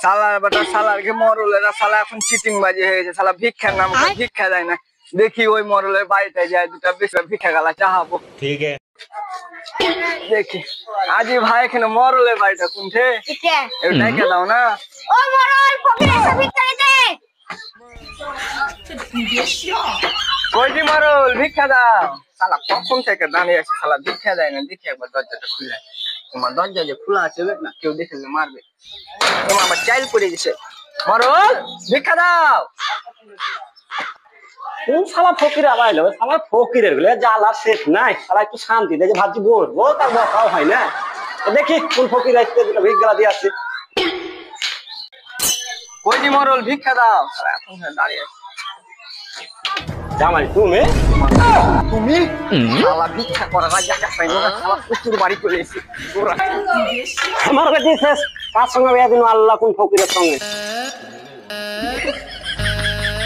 সালার বেটা সালারকে মরলেরা সালা এখন চিটিং বাজি হয়ে গেছে, সালা ভিক্ষার নাম করে ভিক্ষা দেয় না। দেখি ওই মরলের বাড়িতে যায় দুটা বেশি ভিক্ষা গালা চাহাবো। ঠিক আছে দেখি আজি ভাই এখানে মরলের বাড়িটা কোনঠে একটু ডেকে দাও না। ও মরল ফকির এসে ভিক্ষা দিতে। কইজি মরল ভিক্ষা দাও। সালা কখন থেকে দাঁড়িয়ে আছে, সালা ভিক্ষা দেয় না। দেখি একবার দরজাটা খুলে, তোমার দরজা যে খোলা আছে না, কেউ দেখলে মারবে। তোমার আমার চাইল পড়ে গেছে। মরল ভিক্ষা দাও। কোন শালা ফকির আবার এলো? শালা ফকিরের গুলো জ্বালা শেষ নাই। শালা একটু শান্তি দেয় যে ভাবছি বলবো, তার বসাও হয় না। দেখি কোন ফকির আসতে দুটো ভিক্ষা দিয়ে আসছে। কইজি মরল ভিক্ষা দাও। সালা এখন দাঁড়িয়ে আছে। জামাই তুমি তুমি শালা ভিক্ষা করার জায়গা পাই না, শালা প্রচুর বাড়ি চলে এসেছি। আমার কাছে শেষ। কার সঙ্গে বিয়ে দিন আল্লাহ কোন ফকিরের সঙ্গে?